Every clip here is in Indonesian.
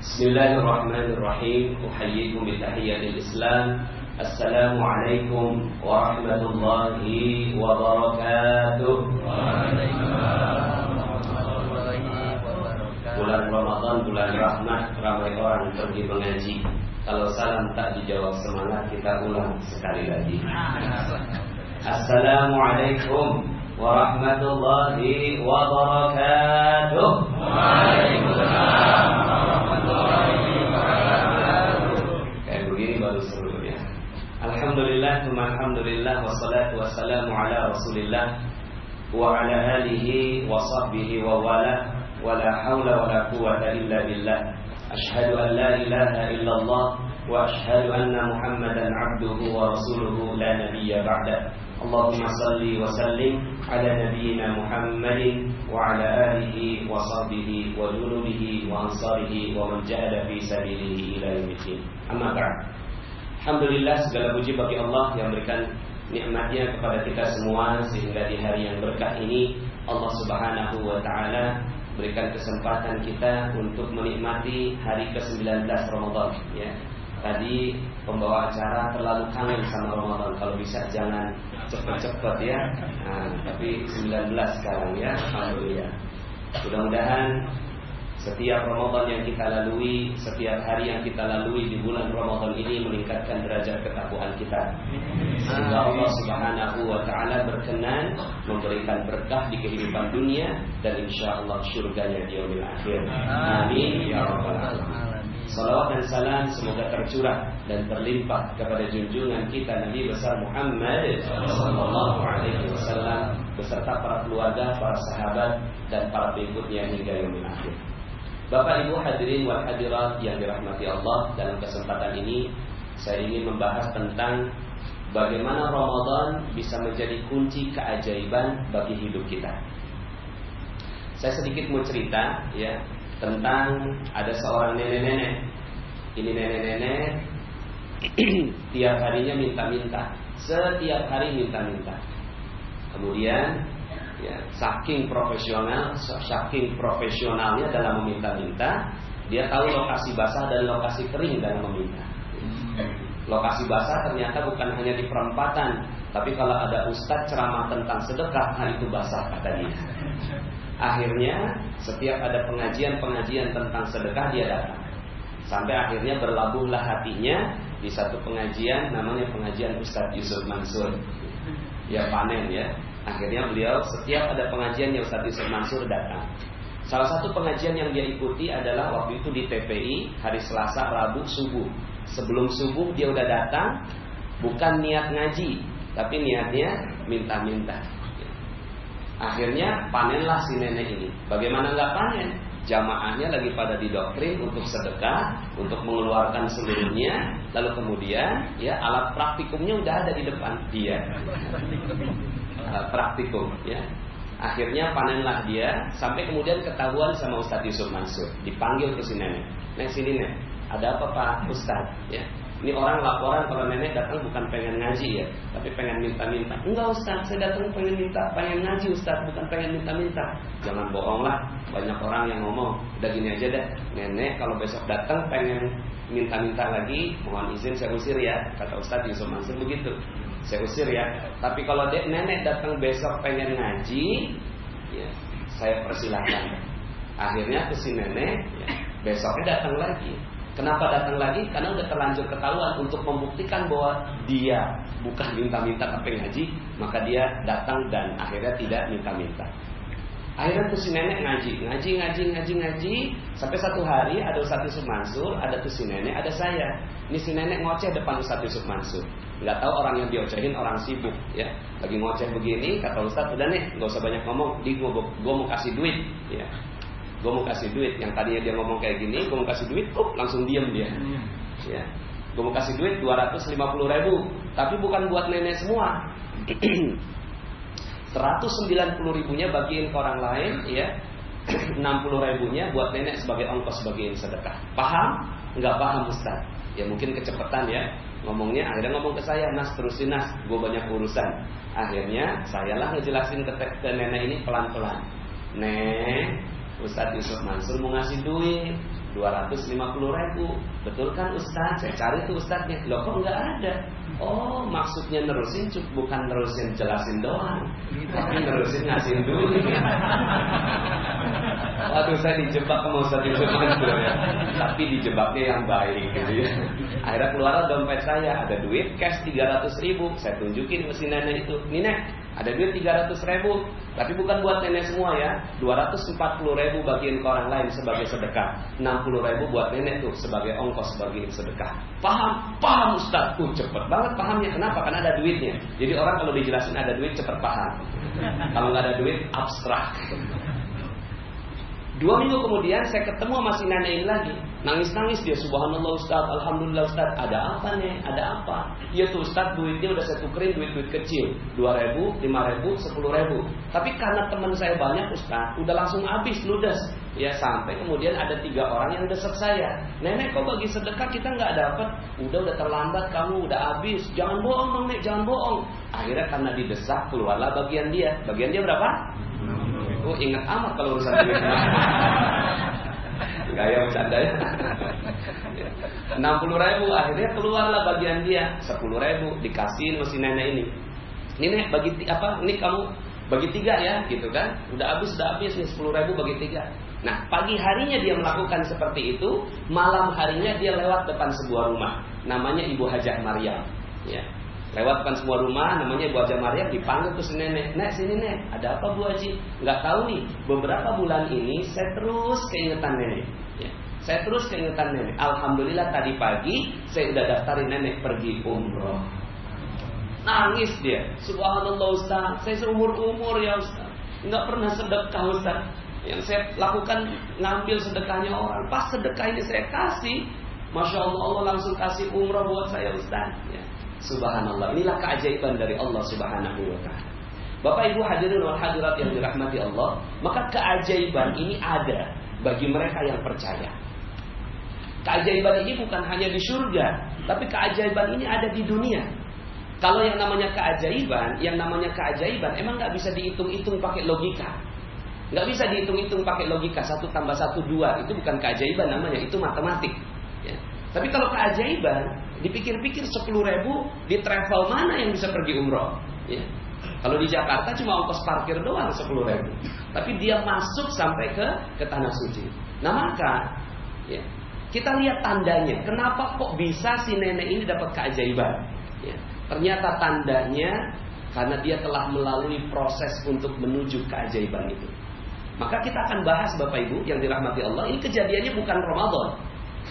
Bismillahirrahmanirrahim. Uhayyikum bitahiyatil Islam. Assalamualaikum warahmatullahi wabarakatuh. Bulan Ramadan, bulan rahmat, ramai orang pergi mengaji. Kalau salam tak dijawab semangat, kita ulang sekali lagi. Assalamualaikum warahmatullahi wabarakatuh. Waalaikumsalam warahmatullahi wabarakatuh. Kayak begini baru seru ya. Alhamdulillah, alhamdulillah, wassalatu wassalamu ala Rasulillah wa ala alihi wa sahbihi wa wala, wa la hawla wa la quwwata illa billah. Ashhadu an la ilaha illallah wa ashhadu anna Muhammadan abduhu wa rasuluhu la nabiyya ba'da. Allahumma salli wa sallim ala nabiyyina Muhammadin wa ala alihi wa sahbihi wa junubihi wa ansarihi wa man jahada fi sabilihi ila yaumil. Amma ba'd. Alhamdulillah, segala puji bagi Allah yang berikan nikmatnya kepada kita semua sehingga di hari yang berkah ini Allah Subhanahu wa taala berikan kesempatan kita untuk menikmati hari ke-19 Ramadan ya. Tadi pembawa acara terlalu kangen sama Ramadan. Kalau bisa jangan cepet-cepet ya. Tapi 19 sekarang ya. Alhamdulillah. Mudah-mudahan setiap Ramadan yang kita lalui, setiap hari yang kita lalui di bulan Ramadan ini meningkatkan derajat ketakwaan kita. Sehingga Allah Subhanahu wa taala berkenan memberikan berkah di kehidupan dunia dan insyaallah surganya di yaumil akhir. Amin ya rabbal alamin. Salawat dan salam semoga tercurah dan terlimpah kepada junjungan kita Nabi besar Muhammad sallallahu alaihi wasallam beserta para keluarga, para sahabat dan para pengikutnya hingga yaumil akhir. Bapak Ibu hadirin wal hadirat yang dirahmati Allah, dalam kesempatan ini saya ingin membahas tentang bagaimana Ramadan bisa menjadi kunci keajaiban bagi hidup kita. Saya sedikit mau cerita ya tentang ada seorang nenek-nenek. Ini nenek-nenek tiap harinya minta-minta, setiap hari minta-minta. Kemudian ya, saking profesionalnya dalam meminta-minta, dia tahu lokasi basah dan lokasi kering dalam meminta. Lokasi basah ternyata bukan hanya di perempatan, tapi kalau ada ustadz ceramah tentang sedekah, itu basah kata dia. Akhirnya setiap ada pengajian tentang sedekah dia datang. Sampai akhirnya berlabuhlah hatinya di satu pengajian namanya pengajian Ustadz Yusuf Mansur. Ya panen ya. Akhirnya beliau setiap ada pengajian yang Ustadz Yusuf Mansur datang. Salah satu pengajian yang dia ikuti adalah waktu itu di TPI hari Selasa, Rabu, subuh. Sebelum subuh dia udah datang, bukan niat ngaji, tapi niatnya minta-minta. Akhirnya panenlah si nenek ini. Bagaimana nggak panen? Jamaahnya lagi pada didoktrin untuk sedekah, untuk mengeluarkan seluruhnya. Lalu kemudian ya alat praktikumnya udah ada di depan dia. Praktikum ya. Akhirnya panenlah dia sampai kemudian ketahuan sama Ustadz Yusuf Mansur. Dipanggil ke si nenek. Nek sini nek, ada apa Pak Ustadz ya? Ini orang laporan kalau nenek datang bukan pengen ngaji ya, tapi pengen minta-minta. Enggak Ustaz, saya datang pengen ngaji Ustaz, bukan pengen minta-minta. Jangan bohong lah, banyak orang yang ngomong. Udah gini aja deh, nenek kalau besok datang pengen minta-minta lagi, mohon izin saya usir ya, kata Ustaz Yusuf Mansur begitu. Saya usir ya. Tapi kalau nenek datang besok pengen ngaji, ya saya persilahkan. Akhirnya ke si nenek, ya, besoknya datang lagi. Kenapa datang lagi? Karena udah terlanjur ketahuan untuk membuktikan bahwa dia bukan minta-minta tapi ngaji, maka dia datang dan akhirnya tidak minta-minta. Akhirnya tuh si nenek ngaji sampai satu hari ada Ustadz Yusuf Mansur, ada tuh si nenek, ada saya. Ini si nenek ngoceh depan Ustadz Yusuf Mansur. Nggak tahu orang yang diocehin orang sibuk, ya. Lagi ngoceh begini, kata Ustadz, udah nih, nggak usah banyak ngomong, gue mau kasih duit, ya. Gue mau kasih duit. Yang tadinya dia ngomong kayak gini, gue mau kasih duit, langsung diem dia. Ya. Gue mau kasih duit 250.000, tapi bukan buat nenek semua. 190.000-nya bagiin ke orang lain, ya. 60.000-nya buat nenek sebagai ongkos bagiin sedekah. Paham? Enggak paham Ustaz. Ya mungkin kecepatan ya. Ngomongnya akhirnya ngomong ke saya, Nas terusin Nas, gue banyak urusan. Akhirnya sayalah ngejelasin ke nenek ini pelan-pelan. Nek, Ustadz Yusuf Mansur mau ngasih duit, 250.000. Betul kan Ustaz? Saya cari tuh Ustaznya. Loh kok nggak ada? Oh, maksudnya nerusin bukan nerusin jelasin doang, tapi nerusin ngasihin dulu. Waduh, saya dijebak sama Ustaz itu ya. Tapi dijebaknya yang baik gitu ya. Akhirnya keluar dompet saya, ada duit cash 300.000. Saya tunjukin ke si nenek itu. Nih Nek, ada duit 300.000. Tapi bukan buat nenek semua ya. 240.000 bagiin ke orang lain sebagai sedekah. 60.000 buat nenek tuh sebagai ongkos bagiin sedekah. Paham? Paham Ustaz. Cepet banget pahamnya. Kenapa? Karena ada duitnya. Jadi orang kalau dijelasin ada duit cepet paham. Kalau nggak ada duit abstrak. 2 minggu kemudian saya ketemu sama si nenek ini lagi. Nangis-nangis dia, subhanallah Ustaz, alhamdulillah Ustaz. Ada apa nih? Ada apa? Iya tuh Ustaz, duitnya udah saya tukerin duit-duit kecil. 2.000, 5.000, 10.000. Tapi karena teman saya banyak Ustaz, udah langsung habis, ludes. Ya sampai kemudian ada 3 orang yang desak saya. Nenek kok bagi sedekah kita nggak dapat? Udah terlambat kamu, udah habis. Jangan bohong dong Nek, jangan bohong. Akhirnya karena didesak keluarlah bagian dia. Bagian dia berapa? Oh ingat amat kalau urusan duit. Gaya bercanda ya. 60.000 akhirnya keluarlah bagian dia. 10.000 dikasihin sama si nenek ini. Ini Nek bagi apa? Ini kamu bagi 3 ya, gitu kan? Udah habis nih 10.000 bagi 3. Nah pagi harinya dia melakukan seperti itu, malam harinya dia lewat depan sebuah rumah, namanya Ibu Hajah Maryam. Ya. Lewat depan sebuah rumah namanya Ibu Hajah Maryam, dipanggil tuh si nenek. Nek sini Nek, ada apa Bu Haji? Nggak tahu nih, beberapa bulan ini saya terus keingetan nenek. Ya. Saya terus keingetan nenek. Alhamdulillah tadi pagi saya udah daftarin nenek pergi umroh. Nangis dia. Subhanallah Ustaz, saya seumur-umur ya Ustaz nggak pernah sedekah Ustaz. Yang saya lakukan ngambil sedekahnya orang. Pas sedekah ini saya kasih, Masya Allah langsung kasih umroh buat saya Ustaz. Ya. Subhanallah, inilah keajaiban dari Allah Subhanahu wa ta'ala. Bapak Ibu hadirin wal hadirat yang dirahmati Allah, maka keajaiban ini ada bagi mereka yang percaya. Keajaiban ini bukan hanya di surga, tapi keajaiban ini ada di dunia. Kalau yang namanya keajaiban emang nggak bisa dihitung-hitung pakai logika. Nggak bisa dihitung-hitung pakai logika 1 tambah 1 2, itu bukan keajaiban namanya, itu matematik. Ya. Tapi kalau keajaiban, dipikir-pikir 10.000 di travel mana yang bisa pergi umroh? Ya. Kalau di Jakarta cuma ongkos parkir doang 10.000, tapi dia masuk sampai ke tanah suci. Nah maka, ya, kita lihat tandanya. Kenapa kok bisa si nenek ini dapat keajaiban? Ya. Ternyata tandanya karena dia telah melalui proses untuk menuju keajaiban itu. Maka kita akan bahas Bapak Ibu yang dirahmati Allah, ini kejadiannya bukan Ramadan.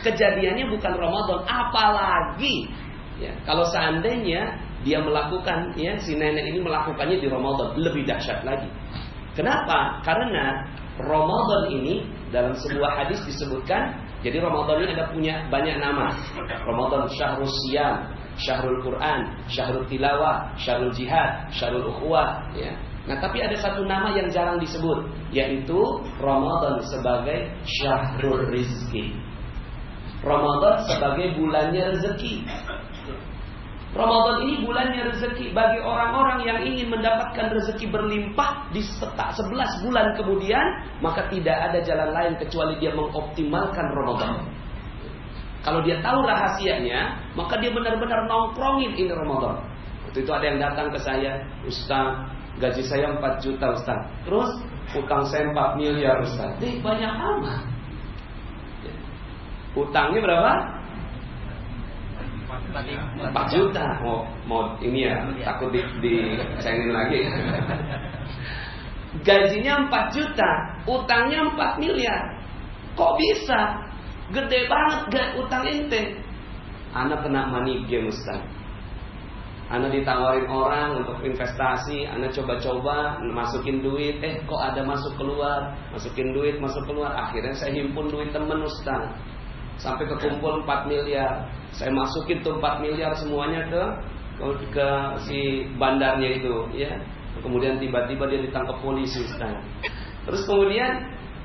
Kejadiannya bukan Ramadan, apalagi ya, kalau seandainya dia melakukan, ya, si nenek ini melakukannya di Ramadan, lebih dahsyat lagi. Kenapa? Karena Ramadan ini dalam sebuah hadis disebutkan, jadi Ramadan ini ada punya banyak nama. Ramadan Syahrul Siyam, Syahrul Quran, Syahrul Tilawah, Syahrul Jihad, Syahrul Ukhuwah, ya. Nah tapi ada satu nama yang jarang disebut, yaitu Ramadan sebagai Syahrul Rizki. Ramadan sebagai bulannya rezeki. Ramadan ini bulannya rezeki bagi orang-orang yang ingin mendapatkan rezeki berlimpah di 11 bulan kemudian, maka tidak ada jalan lain kecuali dia mengoptimalkan Ramadan. Kalau dia tahu rahasianya, maka dia benar-benar nongkrongin ini Ramadan. Waktu itu ada yang datang ke saya, Ustaz, gaji saya 4 juta Ustaz. Terus utang saya 4 miliar Ustaz. Banyak amat. Utangnya berapa? 4 juta. Mau ini ya, takut dicengin lagi. Gajinya 4 juta, utangnya 4 miliar. Kok bisa? Gede banget utang ente. Anak kena money game Ustaz. Anak ditawarin orang untuk investasi, anak coba-coba masukin duit, kok ada masuk keluar, masukin duit masuk keluar. Akhirnya saya himpun duit temen Ustaz. Sampai kekumpul 4 miliar. Saya masukin tuh 4 miliar semuanya ke si bandarnya itu, ya. Kemudian tiba-tiba dia ditangkap polisi, Ustaz. Terus kemudian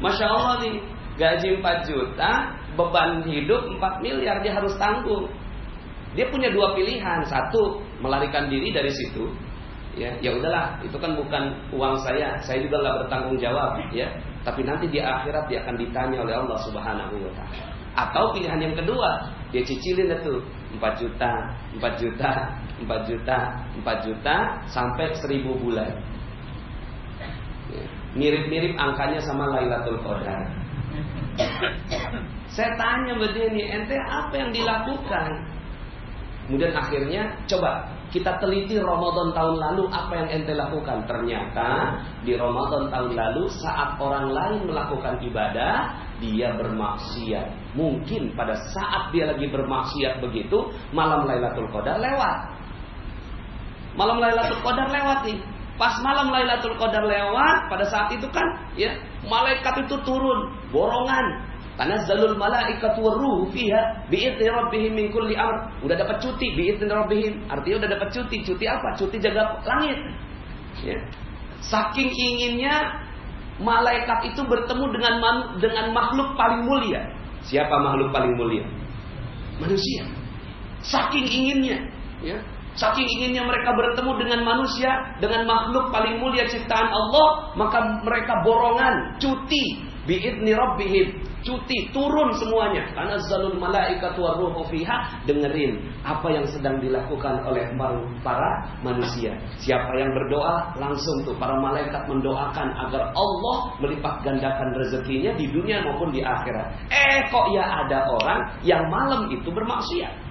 Masya Allah nih, gaji 4 juta, beban hidup 4 miliar dia harus tanggung. Dia punya 2 pilihan. Satu, melarikan diri dari situ. Ya udahlah, itu kan bukan uang saya juga nggak bertanggung jawab, ya. tapi nanti di akhirat dia akan ditanya oleh Allah Subhanahu wa taala. Atau pilihan yang kedua, dia cicilin itu 4 juta, 4 juta, 4 juta, 4 juta sampai 1000 bulan. Mirip-mirip angkanya sama Lailatul Qadar. Saya tanya begini, ente apa yang dilakukan? Kemudian akhirnya coba kita teliti Ramadan tahun lalu apa yang ente lakukan. Ternyata di Ramadan tahun lalu saat orang lain melakukan ibadah, dia bermaksiat. Mungkin pada saat dia lagi bermaksiat begitu, malam Lailatul Qadar lewat. Malam Lailatul Qadar lewat nih. Pas malam Lailatul Qadar lewat, pada saat itu kan ya, malaikat itu turun, borongan. Tanazzalul malaikatu warruhu fiha bi'izni rabbihim min kulli amr. Udah dapat cuti bi'izni rabbihim. Artinya udah dapat cuti. Cuti apa? Cuti jaga langit. Ya. Saking inginnya malaikat itu bertemu dengan makhluk paling mulia. Siapa makhluk paling mulia? Manusia. Saking inginnya, ya. Saking inginnya mereka bertemu dengan manusia, dengan makhluk paling mulia ciptaan Allah, maka mereka borongan, cuti bi'izni rabbihim, cuti, turun semuanya. Tanazzalul malaikatu warruhu fiha, dengerin apa yang sedang dilakukan oleh para manusia. Siapa yang berdoa, langsung tuh para malaikat mendoakan agar Allah melipat gandakan rezekinya di dunia maupun di akhirat. Kok ya ada orang yang malam itu bermaksiat.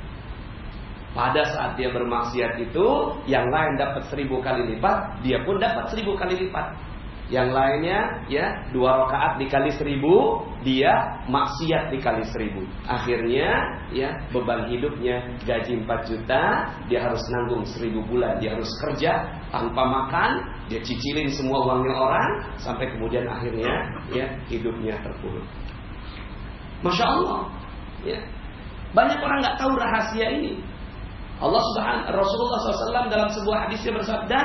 Pada saat dia bermaksiat itu, yang lain dapat 1000 kali lipat, dia pun dapat 1000 kali lipat. Yang lainnya ya 2 rakaat dikali 1000, dia maksiat dikali 1000. Akhirnya ya beban hidupnya gaji 4 juta, dia harus nanggung 1000 bulan, dia harus kerja tanpa makan, dia cicilin semua uangnya orang sampai kemudian akhirnya ya hidupnya terpuruk. Masya Allah, ya. Banyak orang nggak tahu rahasia ini. Rasulullah SAW dalam sebuah hadisnya bersabda,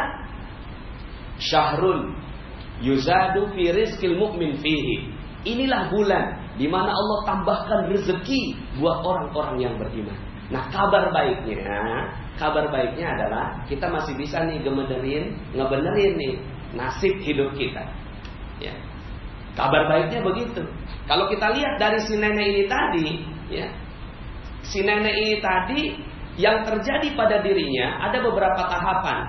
syahrun yuzadu fi rizqil mu'min fihi. Inilah bulan di mana Allah tambahkan rezeki buat orang-orang yang beriman. Nah, kabar baiknya adalah kita masih bisa nih ngebenerin nih nasib hidup kita. Ya. Kabar baiknya begitu. Kalau kita lihat dari si nenek ini tadi, ya. Si nenek ini tadi yang terjadi pada dirinya ada beberapa tahapan.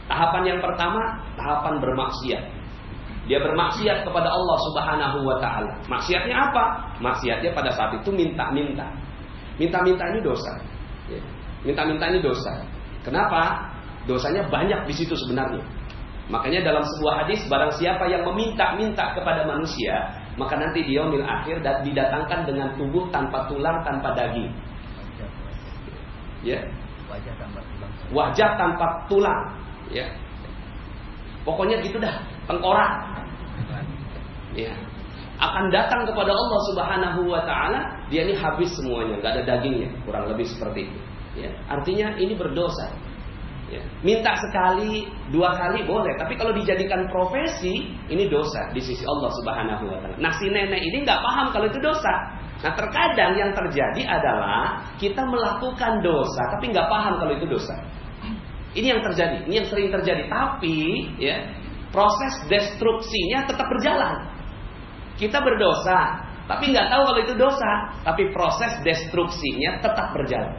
Tahapan yang pertama, tahapan bermaksiat. Dia bermaksiat kepada Allah Subhanahu wa taala. Maksiatnya apa? Maksiatnya pada saat itu minta-minta. Minta-minta ini dosa. Ya. Minta-minta ini dosa. Kenapa? Dosanya banyak di situ sebenarnya. Makanya dalam sebuah hadis, barang siapa yang meminta-minta kepada manusia, maka nanti di yaumil akhir didatangkan dengan tubuh tanpa tulang, tanpa daging. Ya. Wajah tanpa tulang. Ya. Pokoknya gitu dah, tengkorak. Ya. Akan datang kepada Allah Subhanahu wa taala, dia ini habis semuanya, enggak ada dagingnya, kurang lebih seperti itu. Ya. Artinya ini berdosa. Ya. Minta sekali, 2 kali boleh, tapi kalau dijadikan profesi, ini dosa di sisi Allah Subhanahu wa taala. Nah, si nenek ini enggak paham kalau itu dosa. Nah, terkadang yang terjadi adalah kita melakukan dosa tapi nggak paham kalau itu dosa. Ini yang terjadi, ini yang sering terjadi. Tapi ya, proses destruksinya tetap berjalan. Kita berdosa tapi nggak tahu kalau itu dosa, tapi proses destruksinya tetap berjalan.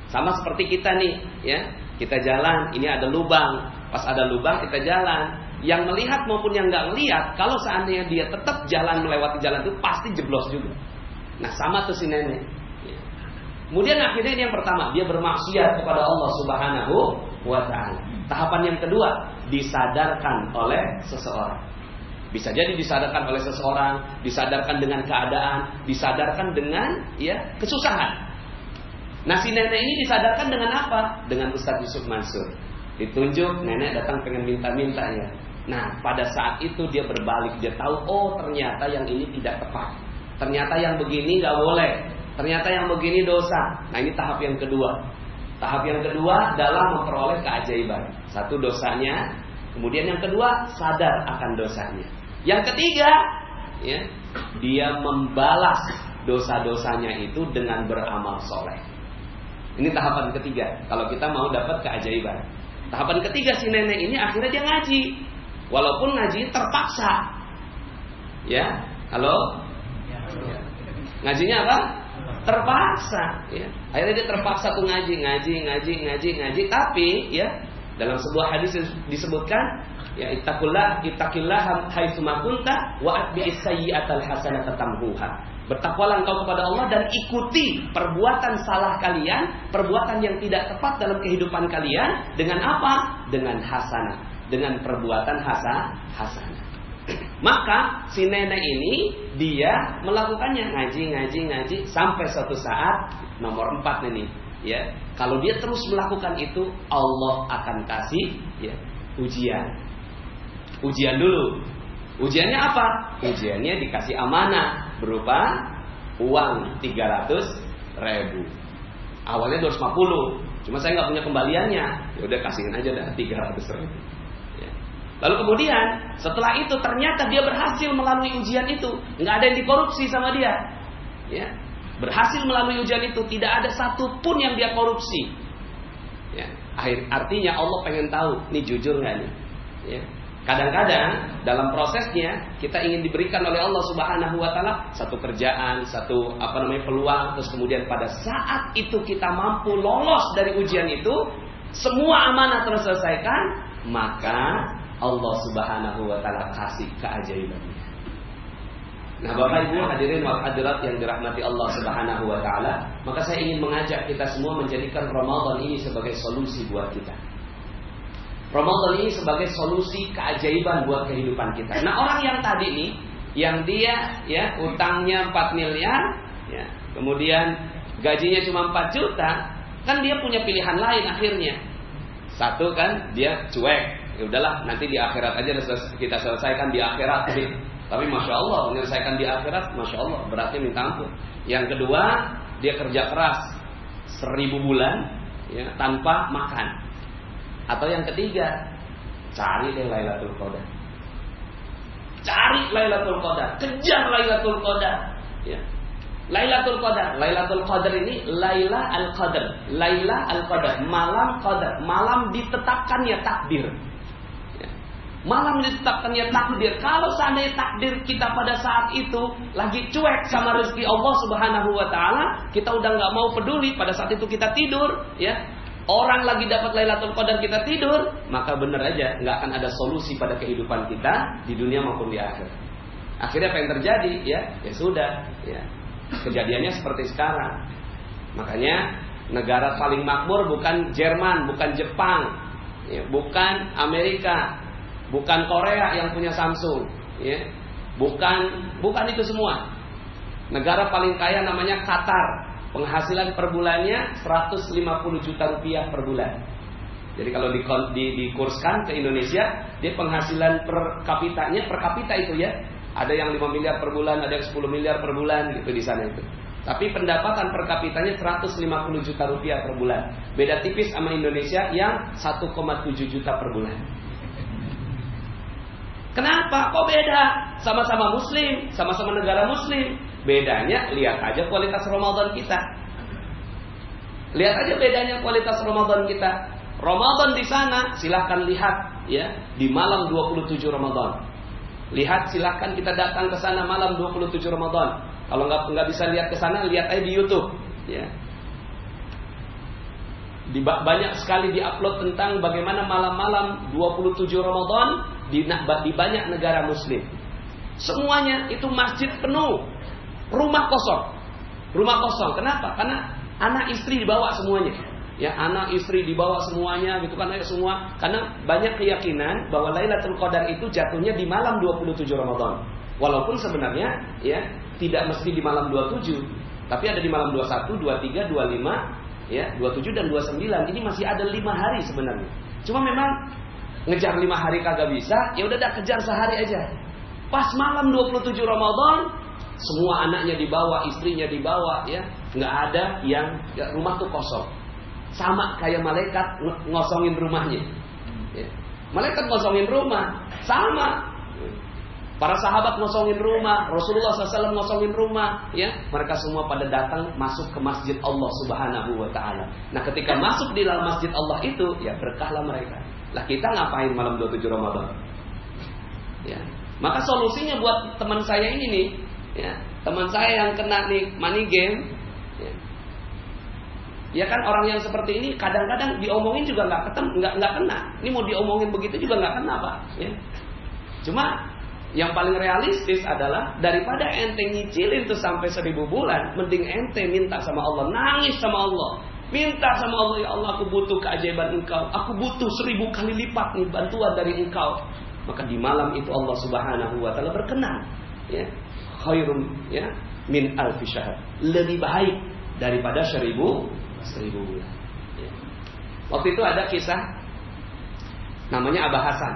Sama seperti kita nih, ya, kita jalan, ini ada lubang. Pas ada lubang kita jalan. Yang melihat maupun yang nggak melihat, kalau seandainya dia tetap jalan melewati jalan itu pasti jeblos juga. Nah, sama tuh si nenek. Kemudian akhirnya ini yang pertama, dia bermaksiat kepada Allah Subhanahu wa taala. Tahapan yang kedua, disadarkan oleh seseorang. Bisa jadi disadarkan oleh seseorang, disadarkan dengan keadaan, disadarkan dengan ya kesusahan. Nah, si nenek ini disadarkan dengan apa? Dengan Ustadz Yusuf Mansur. Ditunjuk, nenek datang pengen minta-minta ya. Nah, pada saat itu dia berbalik, dia tahu, oh ternyata yang ini tidak tepat. Ternyata yang begini gak boleh. Ternyata yang begini dosa. Nah, ini tahap yang kedua. Tahap yang kedua adalah memperoleh keajaiban. Satu, dosanya. Kemudian yang kedua, sadar akan dosanya. Yang ketiga, ya, dia membalas dosa-dosanya itu dengan beramal soleh. Ini tahapan ketiga. Kalau kita mau dapat keajaiban. Tahapan ketiga si nenek ini akhirnya dia ngaji. Walaupun ngaji terpaksa. Ya, halo? Ngajinya apa? Terpaksa, ya. Akhirnya dia terpaksa tuh ngaji. Tapi ya, dalam sebuah hadis disebutkan, ya ittaqillah haitsu ma kunta wa atbi'is sayyi'atal hasanata tamhuha. Bertakwalah engkau kepada Allah dan ikuti perbuatan salah kalian, perbuatan yang tidak tepat dalam kehidupan kalian dengan apa? Dengan hasanah, dengan perbuatan hasanah. Maka si nenek ini dia melakukannya ngaji sampai suatu saat nomor 4 ini, ya. Kalau dia terus melakukan itu, Allah akan kasih ya ujian dulu. Ujiannya apa? Ujiannya dikasih amanah berupa uang 300.000. Awalnya 250, cuma saya nggak punya kembaliannya. Ya udah kasihin aja dah 300.000. Ya. Lalu kemudian setelah itu ternyata dia berhasil melalui ujian itu, nggak ada yang dikorupsi sama dia. Ya. Berhasil melalui ujian itu, tidak ada satupun yang dia korupsi. Ya. Artinya Allah pengen tahu, nih jujur nggak nih? Ya. Kadang-kadang dalam prosesnya kita ingin diberikan oleh Allah Subhanahu wa taala satu kerjaan, satu peluang, terus kemudian pada saat itu kita mampu lolos dari ujian itu, semua amanah terselesaikan, maka Allah Subhanahu wa taala kasih keajaibannya. Nah, Bapak Ibu hadirin wal hadirat yang dirahmati Allah Subhanahu wa taala, maka saya ingin mengajak kita semua menjadikan Ramadan ini sebagai solusi buat kita. Ramadan ini sebagai solusi keajaiban buat kehidupan kita. Nah, orang yang tadi nih, yang dia ya utangnya 4 miliar, ya, kemudian gajinya cuma 4 juta, kan dia punya pilihan lain akhirnya. Satu kan dia cuek, ya udahlah nanti di akhirat aja kita selesaikan di akhirat. Tapi masya Allah menyelesaikan di akhirat, masya Allah beratnya minta ampun. Yang kedua dia kerja keras 1000 bulan ya tanpa makan. Atau yang ketiga, cari deh Lailatul Qadar. Cari Lailatul Qadar, kejar Lailatul Qadar. Ya. Lailatul Qadar ini Laila al-Qadar. Laila al-Qadar, malam Qadar, malam ditetapkannya takdir. Ya. Malam ditetapkannya takdir. Kalau seandainya takdir kita pada saat itu lagi cuek sama rezeki Allah Subhanahu wa taala, kita udah nggak mau peduli, pada saat itu kita tidur, ya. Orang lagi dapat Lailatul Qadar kita tidur, maka benar aja nggak akan ada solusi pada kehidupan kita di dunia maupun di akhirat. Akhirnya apa yang terjadi? Ya sudah. Ya. Kejadiannya seperti sekarang. Makanya negara paling makmur bukan Jerman, bukan Jepang, ya, bukan Amerika, bukan Korea yang punya Samsung, ya, bukan itu semua. Negara paling kaya namanya Qatar. Penghasilan per bulannya 150 juta rupiah per bulan. Jadi kalau dikurskan ke Indonesia, dia penghasilan per kapita itu ya, ada yang 5 miliar per bulan, ada yang 10 miliar per bulan gitu di sana itu. Tapi pendapatan per kapitanya 150 juta rupiah per bulan. Beda tipis sama Indonesia yang 1,7 juta per bulan. Kenapa? Kok beda? Sama-sama Muslim, sama-sama negara Muslim. Bedanya, lihat aja kualitas Ramadan kita. Lihat aja bedanya kualitas Ramadan kita. Ramadan di sana, silahkan lihat ya di malam 27 Ramadan. Lihat, silahkan kita datang ke sana malam 27 Ramadan. Kalau nggak bisa lihat ke sana, lihat aja di YouTube. Ya. Banyak sekali diupload tentang bagaimana malam-malam 27 Ramadan di banyak negara Muslim. Semuanya itu masjid penuh. Rumah kosong. Kenapa? Karena anak istri dibawa semuanya. Ya, anak istri dibawa semuanya gitu kan, semua. Karena banyak keyakinan bahwa Lailatul Qadar itu jatuhnya di malam 27 Ramadan. Walaupun sebenarnya ya tidak mesti di malam 27, tapi ada di malam 21, 23, 25, ya, 27 dan 29. Ini masih ada 5 hari sebenarnya. Cuma memang ngejar 5 hari kagak bisa, ya udah kejar sehari aja. Pas malam 27 Ramadan, semua anaknya dibawa, istrinya dibawa, ya, nggak ada yang rumah tuh kosong, sama kayak malaikat ngosongin rumahnya. Ya. Malaikat ngosongin rumah, sama. Para sahabat ngosongin rumah, Rasulullah SAW ngosongin rumah, ya. Mereka semua pada datang masuk ke masjid Allah Subhanahu wa taala. Nah, ketika masuk di dalam masjid Allah itu, ya berkahlah mereka. Lah kita ngapain malam 27 Ramadan? Ya. Maka solusinya buat teman saya ini nih, ya, teman saya yang kena nih money game, ya kan orang yang seperti ini kadang-kadang diomongin juga nggak kena. Ini mau diomongin begitu juga nggak kena Pak. Ya. Cuma yang paling realistis adalah daripada ente nyicilin tuh sampai 1000 bulan, mending ente minta sama Allah, nangis sama Allah, minta sama Allah, ya Allah aku butuh keajaiban Engkau, aku butuh 1000 kali lipat nih bantuan dari Engkau. Maka di malam itu Allah Subhanahu wa taala berkenan, ya, khairum ya min alfi syahr, lebih baik daripada 1000 bulan. Ya. Waktu itu ada kisah namanya Abah Hasan.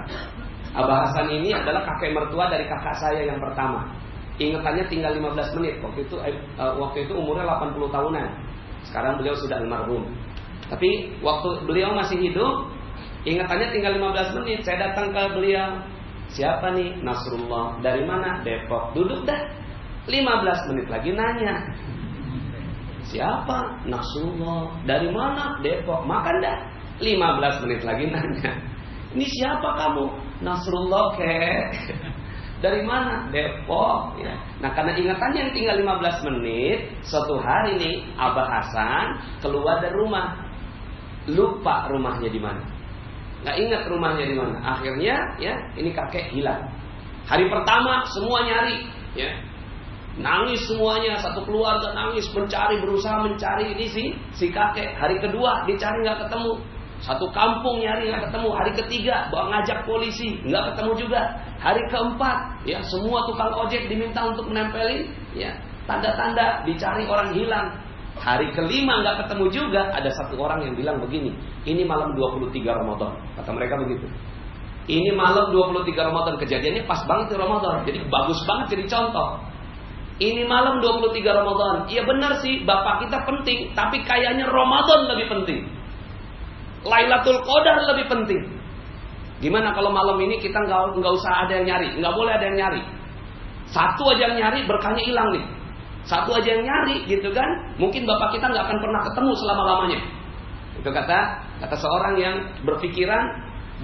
Abah Hasan ini adalah kakek mertua dari kakak saya yang pertama. Ingatannya tinggal 15 menit. Waktu itu umurnya 80 tahunan. Sekarang beliau sudah almarhum. Tapi waktu beliau masih hidup, ingatannya tinggal 15 menit. Saya datang ke beliau. Siapa nih? Nasrullah. Dari mana? Depok. Duduk dah. 15 menit lagi nanya. Siapa? Nasrullah. Dari mana? Depok. Makan dah. 15 menit lagi nanya. Ini siapa kamu? Nasrullah Dari mana? Depok ya. Nah karena ingatannya yang tinggal 15 menit, suatu hari nih Abah Hasan keluar dari rumah, lupa rumahnya di mana, nggak ingat rumahnya di mana. Akhirnya ya ini kakek hilang. Hari pertama semua nyari ya, nangis semuanya, satu keluarga nangis mencari, berusaha mencari ini si kakek. Hari kedua dicari nggak ketemu. Satu kampung nyari nggak ketemu. Hari ketiga bawa ngajak polisi nggak ketemu juga. Hari keempat ya semua tukang ojek diminta untuk menempelin ya tanda-tanda dicari orang hilang. Hari kelima nggak ketemu juga. Ada satu orang yang bilang begini, ini malam 23 Ramadan, kata mereka begitu. Ini malam 23 Ramadan, kejadiannya pas banget di Ramadan, jadi bagus banget jadi contoh. Ini malam 23 Ramadan. Iya benar sih, bapak kita penting, tapi kayaknya Ramadan lebih penting. Lailatul Qadar lebih penting. Gimana kalau malam ini kita nggak usah ada yang nyari, nggak boleh ada yang nyari. Satu aja yang nyari berkahnya hilang nih. Satu aja yang nyari gitu kan, mungkin bapak kita nggak akan pernah ketemu selama-lamanya. Itu kata seorang yang berpikiran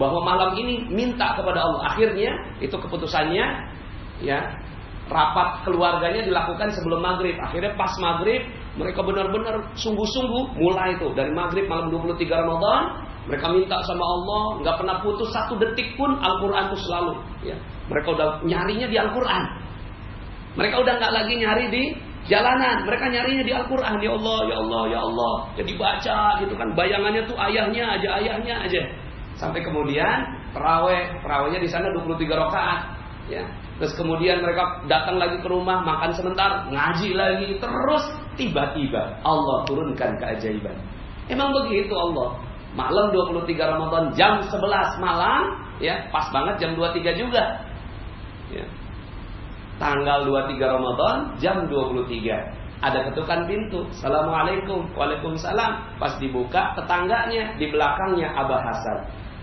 bahwa malam ini minta kepada Allah. Akhirnya itu keputusannya ya, rapat keluarganya dilakukan sebelum maghrib. Akhirnya pas maghrib mereka benar-benar sungguh-sungguh mulai itu dari maghrib malam 23 Ramadan. Mereka minta sama Allah, nggak pernah putus satu detik pun. Al-Quran itu selalu ya. Mereka udah nyarinya di Al-Quran. Mereka udah nggak lagi nyari di jalanan, mereka nyarinya di Al-Quran. Ya Allah, ya Allah, ya Allah. Jadi baca gitu kan, bayangannya tuh ayahnya aja. Sampai kemudian terawihnya di sana 23 rakaat ya. Terus kemudian mereka datang lagi ke rumah, makan sebentar, ngaji lagi, terus tiba-tiba Allah turunkan keajaiban. Emang begitu Allah. Malam 23 Ramadan jam 11 malam ya, pas banget jam 23 juga. Ya. Tanggal 23 Ramadan jam 23. Ada ketukan pintu. Assalamualaikum. Waalaikumsalam. Pas dibuka, tetangganya di belakangnya Abah Hasan.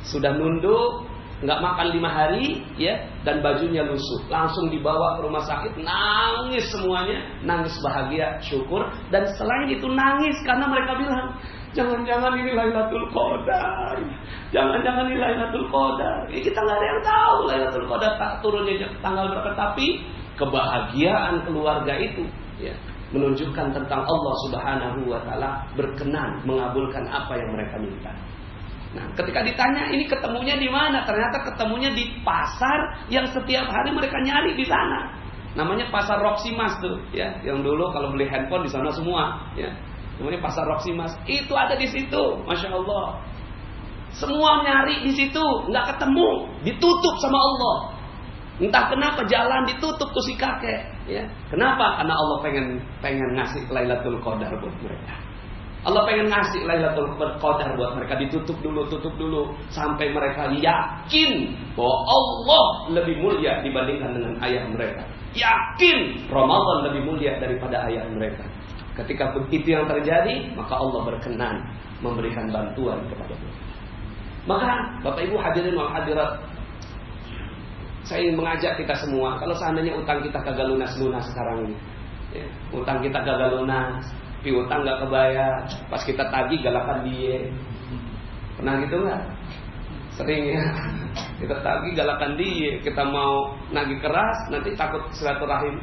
Sudah nunduk, nggak makan 5 hari ya, dan bajunya lusuh. Langsung dibawa ke rumah sakit, nangis semuanya, nangis bahagia, syukur. Dan selain itu nangis karena mereka bilang, jangan-jangan ini Lailatul Qadar. Jangan-jangan ini Lailatul Qadar. Ya, kita nggak ada yang tahu Lailatul Qadar tak turunnya tanggal berapa, tapi kebahagiaan keluarga itu ya, menunjukkan tentang Allah Subhanahu wa taala berkenan mengabulkan apa yang mereka minta. Nah, ketika ditanya ini ketemunya di mana? Ternyata ketemunya di pasar yang setiap hari mereka nyari di sana. Namanya Pasar Roxy Mas tuh, ya. Yang dulu kalau beli handphone di sana semua, ya. Namanya Pasar Roxy Mas. Itu ada di situ, Masya Allah. Semua nyari di situ, nggak ketemu, ditutup sama Allah. Entah kenapa jalan ditutup tuh si kakek, ya. Kenapa? Karena Allah pengen ngasih Lailatul Qadar buat mereka. Allah pengen ngasih Lailatul Qadar buat mereka, tutup dulu sampai mereka yakin bahwa Allah lebih mulia dibandingkan dengan ayah mereka. Yakin Ramadan lebih mulia daripada ayah mereka. Ketika begitu yang terjadi, maka Allah berkenan memberikan bantuan kepada mereka. Maka Bapak Ibu hadirin wal hadirat, saya ingin mengajak kita semua, kalau seandainya utang kita kagak lunas-lunas sekarang ini, ya, utang kita kagak lunas, piutang nggak kebayar, pas kita tagih galakan dia. Pernah gitu nggak? Sering ya. Kita tagih galakan dia, kita mau nagih keras nanti takut silaturahim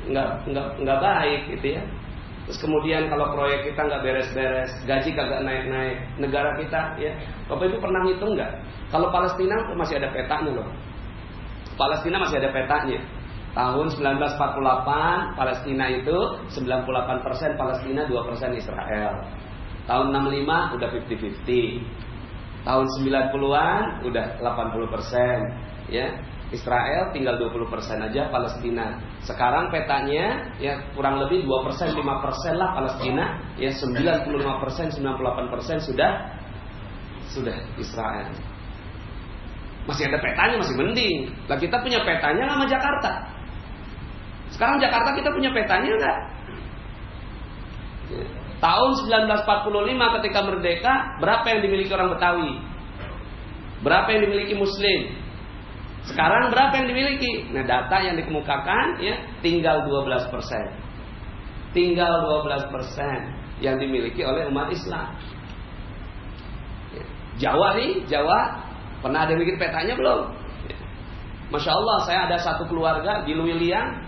nggak baik gitu ya. Terus kemudian kalau proyek kita nggak beres-beres, gaji kagak naik-naik, negara kita ya. Bapak Ibu pernah ngitung nggak? Kalau Palestina masih ada petanya loh. Palestina masih ada petanya. Tahun 1948 Palestina itu 98% Palestina, 2% Israel. Tahun 65 udah 50-50. Tahun 90-an udah 80%, ya. Israel tinggal 20% aja Palestina. Sekarang petanya ya kurang lebih 2%, 5% lah Palestina, ya 95%, 98% sudah Israel. Masih ada petanya, masih mending. Lah kita punya petanya sama Jakarta. Sekarang Jakarta kita punya petanya enggak? Tahun 1945 ketika merdeka, berapa yang dimiliki orang Betawi? Berapa yang dimiliki Muslim? Sekarang berapa yang dimiliki? Nah, data yang dikemukakan ya tinggal 12%. Tinggal 12% yang dimiliki oleh umat Islam. Jawa nih, Jawa pernah ada yang bikin petanya belum? Masya Allah, saya ada satu keluarga di Luwiliang.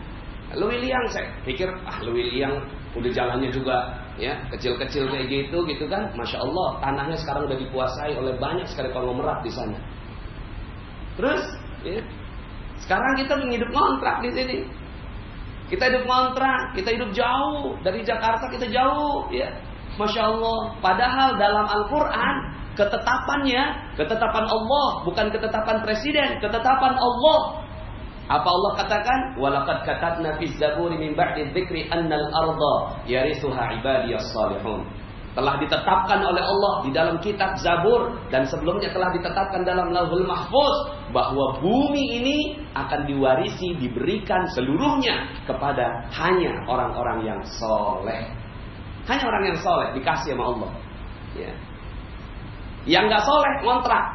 Luwiliang saya pikir Luwiliang udah jalannya juga ya kecil-kecil kayak gitu kan. Masya Allah, tanahnya sekarang udah dikuasai oleh banyak sekali konglomerat di sana. Terus ya, sekarang kita hidup ngontrak di sini. Kita hidup ngontrak, kita hidup jauh dari Jakarta, kita jauh ya. Masya Allah, padahal dalam Al-Quran ketetapannya, ketetapan Allah, bukan ketetapan presiden, ketetapan Allah. Apa Allah katakan? Walaqad katabna fiz zaburi min ba'di dzikri annal arda yarisuha ibadiyas salihun. Telah ditetapkan oleh Allah di dalam kitab Zabur dan sebelumnya telah ditetapkan dalam Lauhul Mahfuz bahwa bumi ini akan diwarisi, diberikan seluruhnya kepada hanya orang-orang yang soleh. Hanya orang yang soleh dikasih sama Allah. Ya. Yang nggak soleh ngontrak.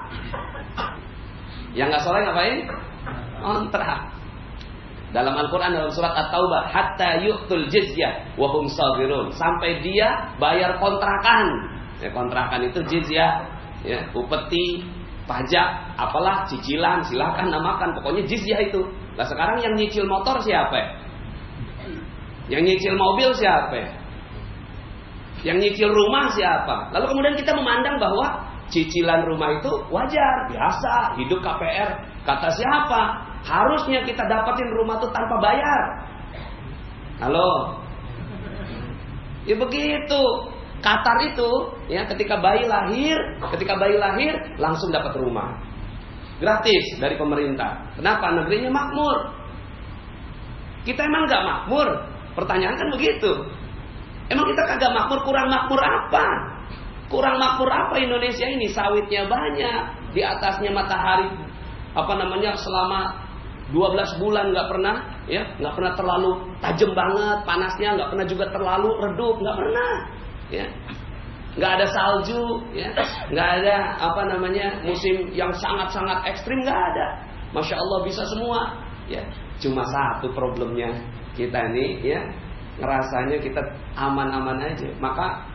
Yang nggak soleh ngapain? Ngontrak. Dalam Al-Quran dalam surat At-Taubah, hatta yu'tul jizyah wa hum saghirun, sampai dia bayar kontrakan. Ya, kontrakan itu jizyah, ya, upeti, pajak, apalah cicilan, silakan namakan, pokoknya jizyah itu. Nah, sekarang yang nyicil motor siapa? Yang nyicil mobil siapa? Yang nyicil rumah siapa? Lalu kemudian kita memandang bahwa cicilan rumah itu wajar, biasa, hidup KPR. Kata siapa? Harusnya kita dapatin rumah itu tanpa bayar. Halo? Ya begitu. Qatar itu, ya ketika bayi lahir langsung dapat rumah. Gratis dari pemerintah. Kenapa? Negerinya makmur. Kita emang nggak makmur? Pertanyaan kan begitu. Emang kita kagak makmur, kurang makmur apa? Kurang makmur apa Indonesia ini? Sawitnya banyak, di atasnya matahari selama 12 bulan nggak pernah terlalu tajam banget panasnya, nggak pernah juga terlalu redup, nggak pernah, ya, nggak ada salju, ya, nggak ada musim yang sangat ekstrim, nggak ada, Masya Allah bisa semua, ya. Cuma satu problemnya kita ini, ya, ngerasanya kita aman-aman aja. Maka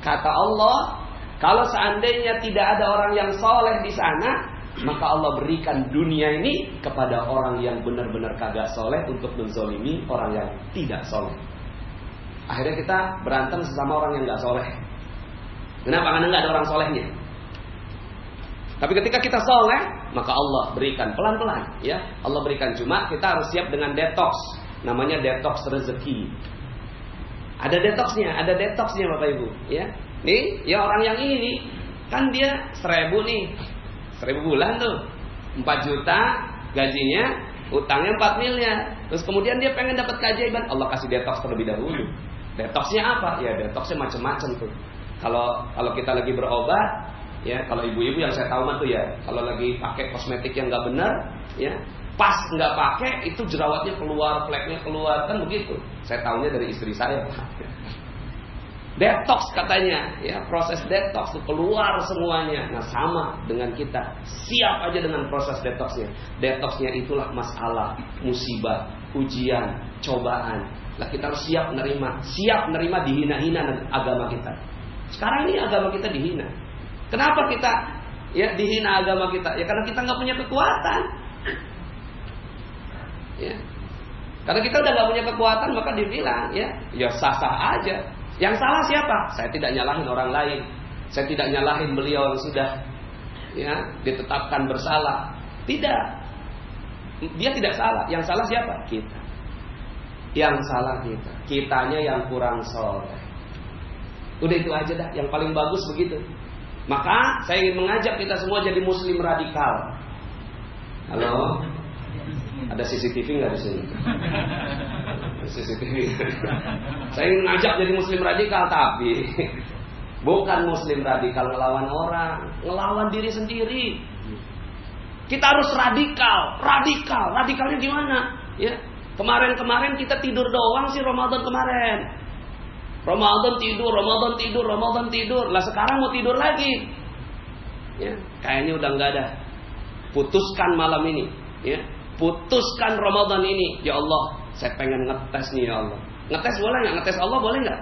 kata Allah, kalau seandainya tidak ada orang yang soleh di sana, maka Allah berikan dunia ini kepada orang yang benar-benar kagak soleh untuk menzolimi orang yang tidak soleh. Akhirnya kita berantem sesama orang yang gak soleh. Kenapa? Karena gak ada orang solehnya. Tapi ketika kita soleh, maka Allah berikan pelan-pelan, ya. Allah berikan, cuma kita harus siap dengan detox. Namanya detox rezeki. Ada detoxnya Bapak Ibu, ya. Nih, ya orang yang ini kan dia 1.000 nih. 1.000 bulan tuh 4 juta gajinya, utangnya 4 miliar. Terus kemudian dia pengen dapat keajaiban, Allah kasih detox terlebih dahulu. Detoxnya apa? Ya detoxnya macam-macam tuh. Kalau kita lagi berobat, ya, kalau ibu-ibu yang saya tahu mah tuh ya, kalau lagi pakai kosmetik yang nggak benar, ya, pas nggak pakai itu jerawatnya keluar, fleknya keluar, kan begitu. Saya tahunya dari istri saya. Detox katanya, ya, proses detox itu keluar semuanya. Nah, sama dengan kita, siap aja dengan proses detoxnya. Detoxnya itulah masalah, musibah, ujian, cobaan. Lah kita harus siap nerima dihina-hina agama kita. Sekarang ini agama kita dihina. Kenapa kita ya dihina agama kita? Ya karena kita nggak punya kekuatan. Ya. Karena kita udah nggak punya kekuatan, maka dibilang ya sah-sah aja. Yang salah siapa? Saya tidak nyalahin orang lain. Saya tidak nyalahin beliau yang sudah ditetapkan bersalah. Tidak. Dia tidak salah. Yang salah siapa? Kita. Yang salah kita. Kitanya yang kurang soleh. Udah itu aja dah. Yang paling bagus begitu. Maka saya ingin mengajak kita semua jadi muslim radikal. Halo? Ada CCTV nggak di sini? CCTV. Saya ingin mengajak jadi muslim radikal, tapi bukan muslim radikal ngelawan orang, ngelawan diri sendiri. Kita harus radikal. Radikalnya gimana? Ya, kemarin kita tidur doang sih Ramadan kemarin. Ramadan tidur. Lah sekarang mau tidur lagi. Ya, kayaknya udah nggak ada. Putuskan malam ini. Ya, putuskan Ramadan ini. Ya Allah, saya pengen ngetes nih ya Allah. Ngetes boleh nggak? Ngetes Allah boleh nggak?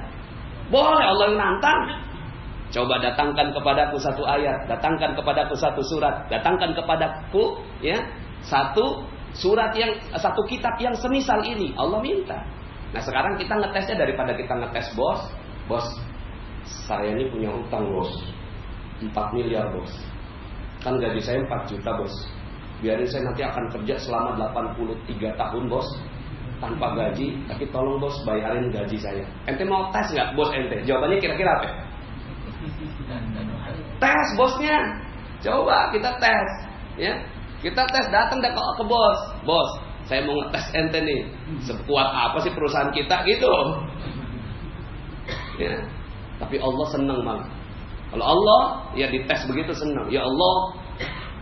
Boleh, Allah yang nantang. Coba datangkan kepadaku satu ayat, datangkan kepadaku satu surat, datangkan kepadaku satu surat satu kitab yang semisal ini. Allah minta. Nah sekarang kita ngetesnya daripada kita ngetes bos, saya ini punya utang bos, 4 miliar bos. Kan gaji saya 4 juta bos. Biarin saya nanti akan kerja selama 83 tahun bos, tanpa gaji, tapi tolong bos bayarin gaji saya. Ente mau tes nggak bos ente? Jawabannya kira-kira apa? Tes bosnya. Coba kita tes, ya. Kita tes, datang deh ke bos. Bos, saya mau ngetes ente nih. Sekuat apa sih perusahaan kita gitu. Ya. Tapi Allah senang malah. Kalau Allah ya dites begitu senang. Ya Allah,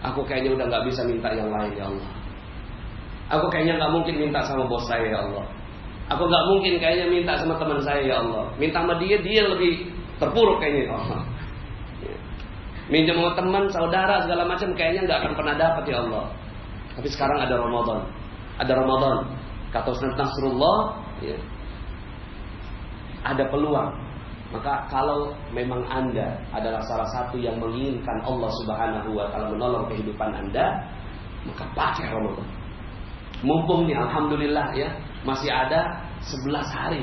aku kayaknya udah nggak bisa minta yang lain ya Allah. Aku kayaknya nggak mungkin minta sama bos saya ya Allah. Aku nggak mungkin kayaknya minta sama teman saya ya Allah. Minta sama dia lebih terpuruk kayaknya ya Allah. Minjem sama teman, saudara segala macam kayaknya nggak akan pernah dapat ya Allah. Tapi sekarang ada Ramadan. Kata Ustaz Nasrullah, ya, ada peluang. Maka kalau memang Anda adalah salah satu yang menginginkan Allah Subhanahu wa taala menolong kehidupan Anda, maka pakai Ramadan. Mumpung nih alhamdulillah ya, masih ada 11 hari.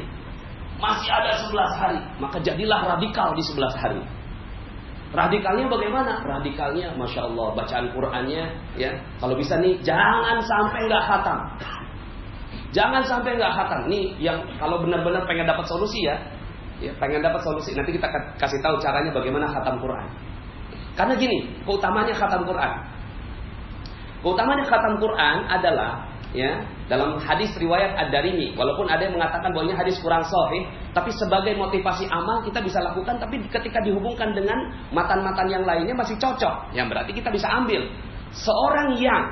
Maka jadilah radikal di 11 hari. Radikalnya bagaimana? Radikalnya Masya Allah, bacaan Qur'annya ya. Kalau bisa nih jangan sampai nggak khatam. Nih yang kalau benar-benar pengen dapat solusi ya, pengen dapat solusi. Nanti kita kasih tahu caranya bagaimana khatam Qur'an. Karena gini, keutamanya khatam Qur'an adalah ya, dalam hadis riwayat Ad-Darimi, walaupun ada yang mengatakan bahwa ini hadis kurang sahih, tapi sebagai motivasi amal kita bisa lakukan, tapi ketika dihubungkan dengan matan-matan yang lainnya masih cocok. Yang berarti kita bisa ambil seorang yang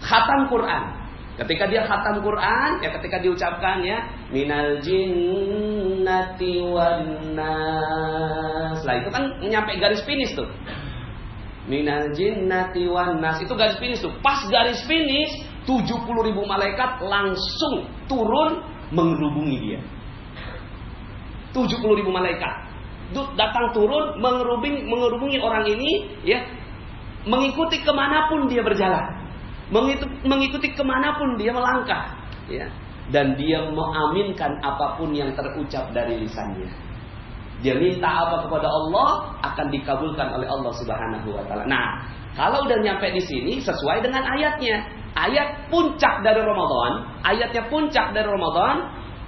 khatam Quran. Ketika dia khatam Quran, ketika diucapkan minal jinnati wan nas. Lah itu kan nyampe garis finish tuh. Minal jinnati wan nas, itu garis finish tuh. Pas garis finish 70.000 malaikat langsung turun mengerubungi dia. 70.000 malaikat datang turun mengerubungi orang ini mengikuti kemanapun dia berjalan, mengikuti kemanapun dia melangkah dan dia mengaminkan apapun yang terucap dari lisannya. Dia minta apa kepada Allah akan dikabulkan oleh Allah Subhanahu wa taala. Nah, kalau udah nyampe di sini sesuai dengan ayatnya. Ayat puncak dari Ramadan,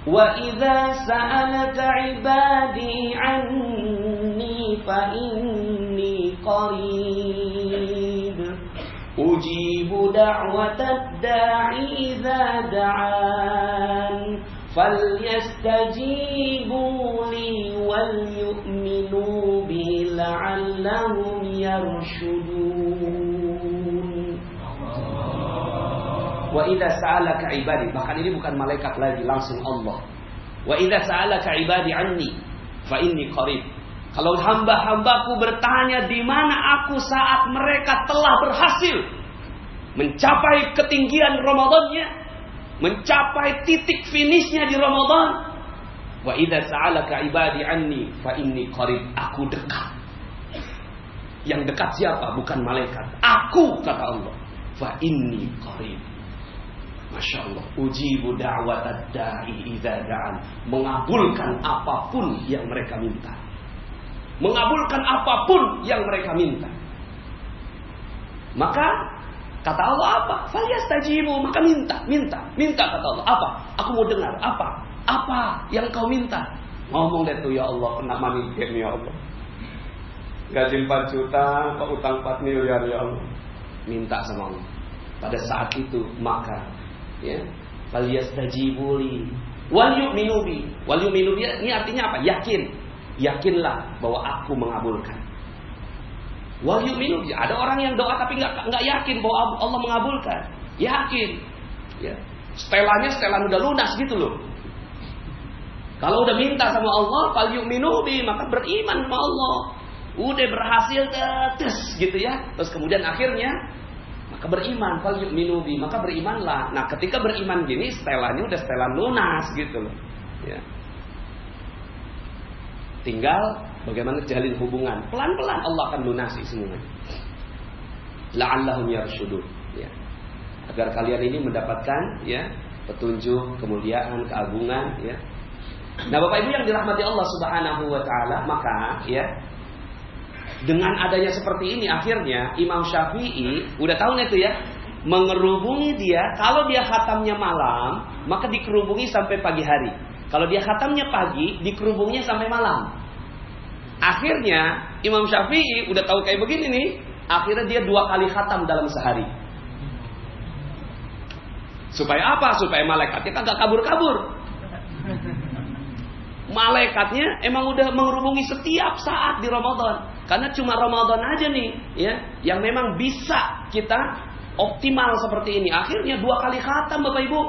wa idza sa'alaka 'ibadi 'anni fa inni qarib ujibu da'watad da'i idza da'an falyastajibu li wal yu'minu bi la'allahum yarshudun. Wa idza sa'alaka ibadi, bahkan ini bukan malaikat lagi, langsung Allah. Wa idza sa'alaka ibadi anni fa inni qarib. Kalau hamba-hambaku bertanya di mana aku saat mereka telah berhasil mencapai ketinggian Ramadannya, mencapai titik finishnya di Ramadan. Wa idza sa'alaka ibadi anni fa inni qarib, aku dekat. Yang dekat siapa? Bukan malaikat. Aku, kata Allah. Fa inni qarib. Masya Allah. Ujibu da'watad da'i idza da'an. Mengabulkan apapun yang mereka minta. Mengabulkan apapun yang mereka minta. Maka kata Allah apa? Falyastajibu. Maka minta kata Allah. Apa? Aku mau dengar. Apa yang kau minta? Ngomong deh tuh, ya Allah, pernah money game ya Allah. Gaji 4 juta, kok utang 4 miliar ya Allah. Minta sama Allah. Pada saat itu maka ya, falyastajibuli wal yu'minu bi. Wal yu'minu bi ini artinya apa? Yakinlah bahwa aku mengabulkan. Wal yu'minu bi. Ada orang yang doa tapi enggak yakin bahwa Allah mengabulkan. Yakin. Ya. Setelan udah lunas gitu loh. Kalau udah minta sama Allah, fal yu'minu bi, maka beriman sama Allah. Udah berhasil terus gitu ya. Terus kemudian akhirnya maka beriman, fal yu'minu bi, maka berimanlah. Nah, ketika beriman gini setelannya udah setelan lunas gitu loh. Ya. Tinggal bagaimana jalin hubungan. Pelan-pelan Allah akan lunasi semuanya. La'allahum yarshudun, ya. Agar kalian ini mendapatkan ya petunjuk, kemuliaan, keagungan ya. Nah, Bapak Ibu yang dirahmati Allah Subhanahu wa taala, maka ya dengan adanya seperti ini akhirnya Imam Syafi'i udah tahu nih tuh ya, mengerubungi dia. Kalau dia khatamnya malam, maka dikerubungi sampai pagi hari. Kalau dia khatamnya pagi, dikerubungnya sampai malam. Akhirnya Imam Syafi'i udah tahu kayak begini nih, akhirnya dia 2 kali khatam dalam sehari. Supaya apa? Supaya malaikatnya kagak kabur-kabur. Malaikatnya emang udah menghubungi setiap saat di Ramadan. Karena cuma Ramadan aja nih ya, yang memang bisa kita optimal seperti ini. Akhirnya 2 kali khatam Bapak Ibu.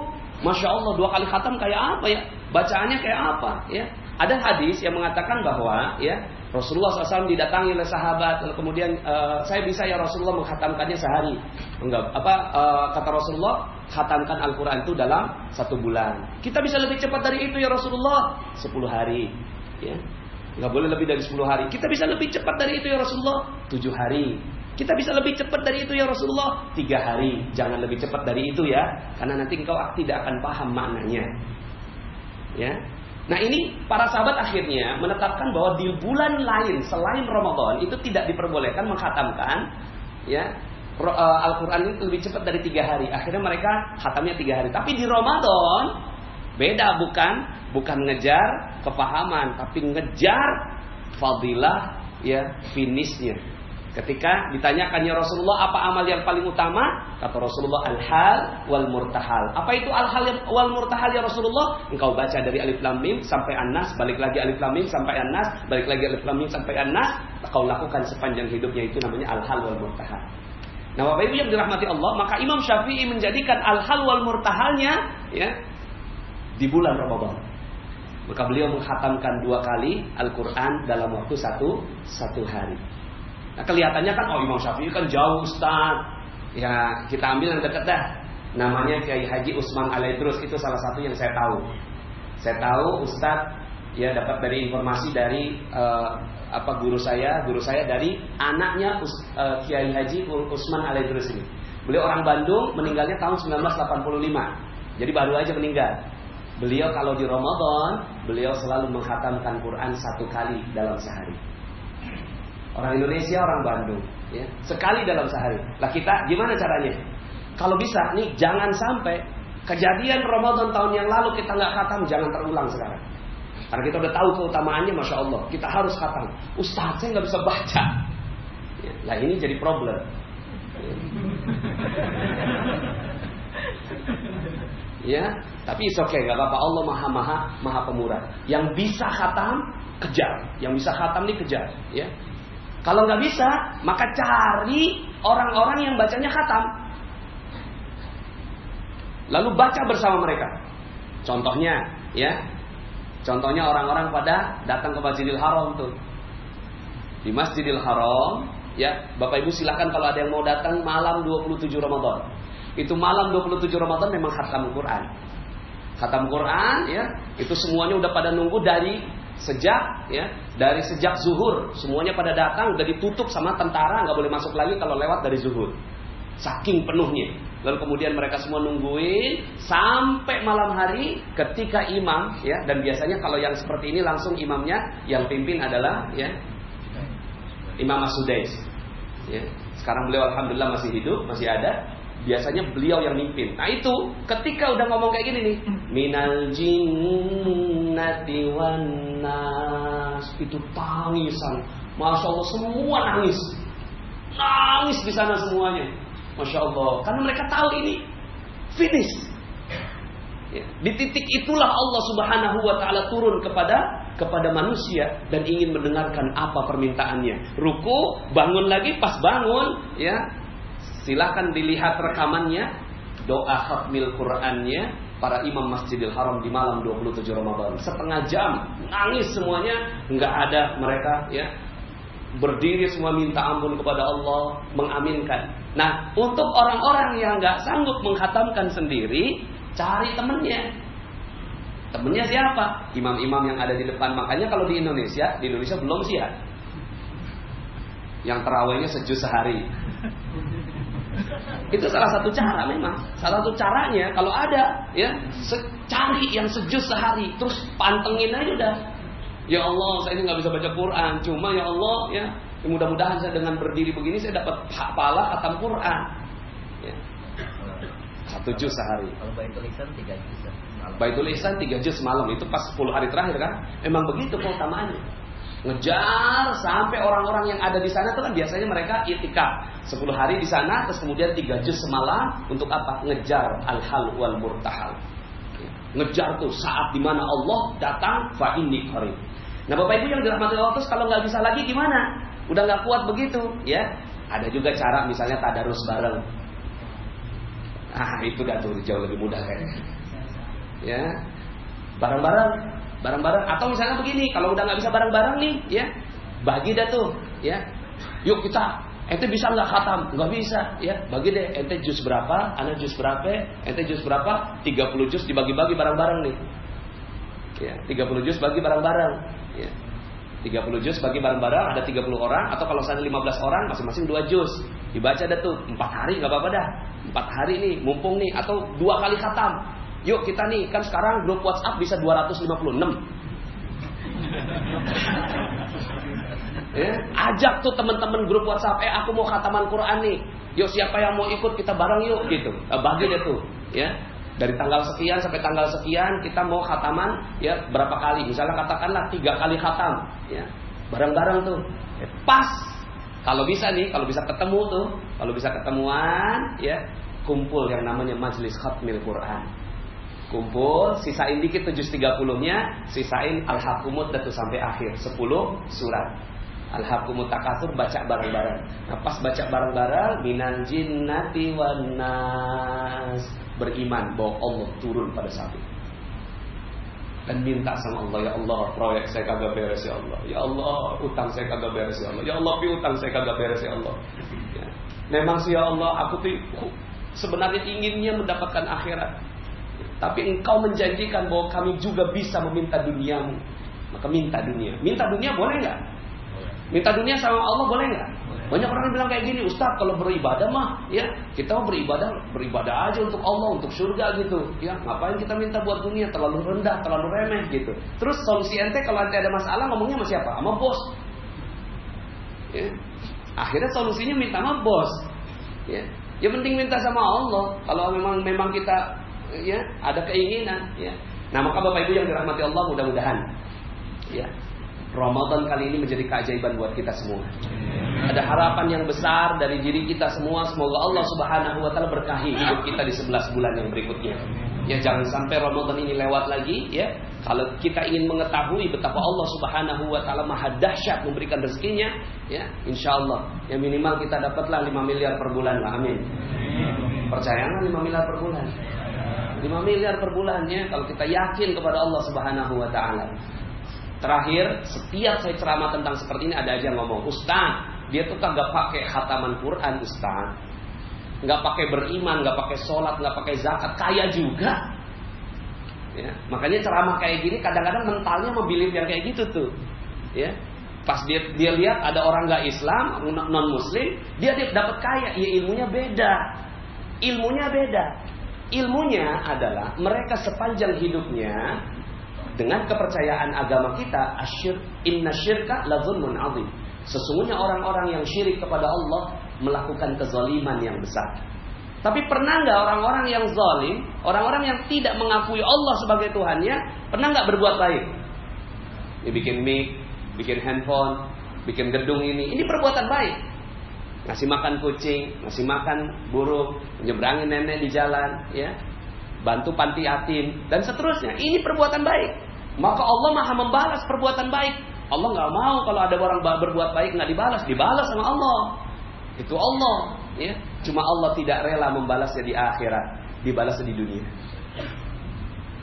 Masya Allah, 2 kali khatam kayak apa ya? Bacaannya kayak apa ya? Ada hadis yang mengatakan bahwa ya Rasulullah SAW didatangi oleh sahabat, lalu kemudian saya bisa ya Rasulullah mengkhatamkannya sehari. Enggak, kata Rasulullah, khatamkan Al-Quran itu dalam 1 bulan. Kita bisa lebih cepat dari itu ya Rasulullah, 10 hari. Ya, enggak boleh lebih dari 10 hari. Kita bisa lebih cepat dari itu ya Rasulullah, 7 hari. Kita bisa lebih cepat dari itu ya Rasulullah, 3 hari. Jangan lebih cepat dari itu ya, karena nanti engkau tidak akan paham maknanya. Ya. Nah, ini para sahabat akhirnya menetapkan bahwa di bulan lain selain Ramadan itu tidak diperbolehkan mengkhatamkan ya Al-Quran itu lebih cepat dari 3 hari. Akhirnya mereka khatamnya 3 hari. Tapi di Ramadan beda, bukan ngejar kepahaman, tapi ngejar fadilah ya, finishnya. Ketika ditanyakan ya Rasulullah, apa amal yang paling utama? Kata Rasulullah, al-hal wal murtahal. Apa itu al-hal wal murtahal ya Rasulullah? Engkau baca dari Alif Lam Mim sampai An-Nas, balik lagi Alif Lam Mim sampai An-Nas, balik lagi Alif Lam Mim sampai An-Nas. Kau lakukan sepanjang hidupnya, itu namanya al-hal wal murtahal. Nah, Bapak Ibu yang dirahmati Allah, maka Imam Syafi'i menjadikan al-hal wal murtahalnya ya di bulan Ramadan. Maka beliau mengkhatamkan 2 kali Al-Quran dalam waktu satu hari. Nah, kelihatannya kan Imam Syafi'i kan jauh Ustaz. Ya, kita ambil yang dekat dah. Namanya Kiai Haji Usman Alaidrus, itu salah satu yang saya tahu. Saya tahu Ustaz ya dapat dari informasi dari guru saya dari anaknya Kiai Haji Usman Alaidrus ini. Beliau orang Bandung, meninggalnya tahun 1985. Jadi baru aja meninggal. Beliau kalau di Ramadan, beliau selalu mengkhatamkan Quran 1 kali dalam sehari. Orang Indonesia, orang Bandung ya, sekali dalam sehari. Lah kita gimana caranya? Kalau bisa nih, jangan sampai kejadian Ramadan tahun yang lalu kita nggak khatam, jangan terulang sekarang. Karena kita udah tahu keutamaannya, Masya Allah, kita harus khatam. Ustaz, saya nggak bisa baca ya, lah ini jadi problem ya. Tapi it's okay, nggak apa-apa. Allah maha pemurah. Yang bisa khatam, kejar. Yang bisa khatam nih kejar ya. Kalau nggak bisa, maka cari orang-orang yang bacanya khatam, lalu baca bersama mereka. Contohnya orang-orang pada datang ke Masjidil Haram tuh. Di Masjidil Haram, ya, Bapak Ibu silakan kalau ada yang mau datang malam 27 Ramadan. Itu malam 27 Ramadan memang khatam Quran. Khatam Quran ya, itu semuanya udah pada nunggu dari Dari sejak zuhur semuanya pada datang, udah ditutup sama tentara, nggak boleh masuk lagi kalau lewat dari zuhur. Saking penuhnya. Lalu kemudian mereka semua nungguin sampai malam hari ketika imam, dan biasanya kalau yang seperti ini langsung imamnya yang pimpin adalah Imam As-Sudais. Sekarang beliau alhamdulillah masih hidup, masih ada. Biasanya beliau yang mimpin. Nah itu ketika udah ngomong kayak gini nih, minal jinnati wan nas, itu tangisan. Masya Allah, semua nangis di sana semuanya. Masya Allah, karena mereka tahu ini finish. Di titik itulah Allah Subhanahu wa Ta'ala turun kepada manusia dan ingin mendengarkan apa permintaannya. Ruku, bangun lagi, pas bangun, silakan dilihat rekamannya, doa khatmil Qur'annya para imam Masjidil Haram di malam 27 Ramadan. Setengah jam nangis semuanya, nggak ada mereka berdiri semua minta ampun kepada Allah, mengaminkan. Nah, untuk orang-orang yang nggak sanggup menghatamkan sendiri, cari temennya. Temennya siapa? Imam-imam yang ada di depan. Makanya kalau di Indonesia belum sih ya. Yang terawihnya sejuz sehari. Itu salah satu cara memang. Salah satu caranya kalau ada cari yang sejuz sehari, terus pantengin aja udah. Ya Allah, saya ini nggak bisa baca Quran, cuma ya Allah mudah-mudahan saya dengan berdiri begini saya dapat pahala khatam Quran. 1 juz sehari. Kalau Baitul Ihsan 3 juz malam. Baitul Ihsan 3 juz malam itu pas 10 hari terakhir kan? Emang begitu keutamaannya. Ngejar sampai orang-orang yang ada di sana itu kan biasanya mereka i'tikaf 10 hari di sana, terus kemudian 3 juz semalam untuk apa? Ngejar al-hal wal murtahal. Ngejar tuh saat dimana Allah datang fa inni qarib. Nah Bapak Ibu yang dirahmati Allah, terus kalau nggak bisa lagi gimana? Udah nggak kuat begitu, Ada juga cara misalnya tadarus bareng. Itu udah tuh jauh lebih mudah kayaknya. Bareng-bareng. Atau misalnya begini, kalau udah nggak bisa bareng-bareng nih, bagi dah tuh, Yuk kita. Ente bisa nggak khatam? Nggak bisa, Bagi deh. Ente juz berapa? Ana juz berapa? Ente juz berapa? 30 juz dibagi-bagi bareng-bareng nih. 30 juz bagi bareng-bareng. 30 juz bagi bareng-bareng, ada 30 orang. Atau kalau saya 15 orang, masing-masing 2 juz. Dibaca dah tuh 4 hari nggak apa-apa dah. 4 hari nih, mumpung nih. Atau 2 kali khatam. Yuk kita nih, kan sekarang grup WhatsApp bisa 256. Ajak tuh teman-teman grup WhatsApp, aku mau khataman Quran nih. Yuk siapa yang mau ikut, kita bareng yuk gitu. Bagi deh tuh, Dari tanggal sekian sampai tanggal sekian kita mau khataman berapa kali? Misalnya katakanlah 3 kali khatam, bareng-bareng tuh. Pas kalau bisa ketemu tuh, kalau bisa ketemuan, kumpul yang namanya majelis khatmil Quran. Kumpul, sisain dikit tuh juz 30-nya, sisain Al-Hakumut tuh sampai akhir 10 surat. Al-Hakumut Takatsur baca bareng-bareng. Nah, pas baca bareng-bareng, minal jinnati wan nas, beriman bahwa Allah turun pada saat itu. Dan minta sama Allah, ya Allah, proyek saya kagak beres ya Allah. Ya Allah, utang saya kagak beres ya Allah. Ya Allah, piutang saya kagak beres ya Allah. Memang sih ya Allah, aku tuh sebenarnya inginnya mendapatkan akhirat. Tapi engkau menjanjikan bahwa kami juga bisa meminta duniamu. Maka minta dunia. Minta dunia boleh nggak? Minta dunia sama Allah boleh nggak? Banyak orang yang bilang kayak gini, Ustaz, kalau beribadah mah, kita mau beribadah aja untuk Allah, untuk surga gitu. Ngapain kita minta buat dunia? Terlalu rendah, terlalu remeh gitu. Terus solusi ente kalau ente ada masalah ngomongnya sama siapa? Sama bos. Akhirnya solusinya minta sama bos. Ya penting minta sama Allah. Kalau memang kita ada keinginan. Nah maka Bapak Ibu yang dirahmati Allah, mudah-mudahan Ramadan kali ini menjadi keajaiban buat kita semua. Ada harapan yang besar dari diri kita semua. Semoga Allah Subhanahu wa Ta'ala berkahi hidup kita di 11 bulan yang berikutnya. Jangan sampai Ramadan ini lewat lagi. Kalau kita ingin mengetahui betapa Allah Subhanahu wa Ta'ala maha dahsyat memberikan rezekinya, insyaallah yang minimal kita dapatlah 5 miliar per bulan lah. Amin. Percaya nggak 5 miliar per bulan? 5 miliar per bulannya kalau kita yakin kepada Allah Subhanahu wa Ta'ala. Terakhir, setiap saya ceramah tentang seperti ini ada aja yang ngomong, Ustaz, dia tuh kagak pakai khataman Quran, Ustaz. Nggak pakai beriman, nggak pakai sholat, nggak pakai zakat, kaya juga. Ya, makanya ceramah kayak gini kadang-kadang mentalnya membilih yang kayak gitu tuh. Ya. Pas dia lihat ada orang nggak Islam, non Muslim, dia dapat kaya, ya ilmunya beda. Ilmunya beda. Ilmunya adalah mereka sepanjang hidupnya dengan kepercayaan agama kita, inna syirka la zulmun azim. Sesungguhnya orang-orang yang syirik kepada Allah melakukan kezaliman yang besar. Tapi pernah nggak orang-orang yang zalim, orang-orang yang tidak mengakui Allah sebagai Tuhannya, pernah nggak berbuat baik? Dia bikin mic, bikin handphone, bikin gedung ini perbuatan baik. Ngasih makan kucing, ngasih makan burung, menyeberangin nenek di jalan, ya, bantu panti yatim dan seterusnya. Ini perbuatan baik. Maka Allah Maha membalas perbuatan baik. Allah nggak mau kalau ada orang berbuat baik nggak dibalas sama Allah. Itu Allah, ya. Cuma Allah tidak rela membalasnya di akhirat, dibalasnya di dunia.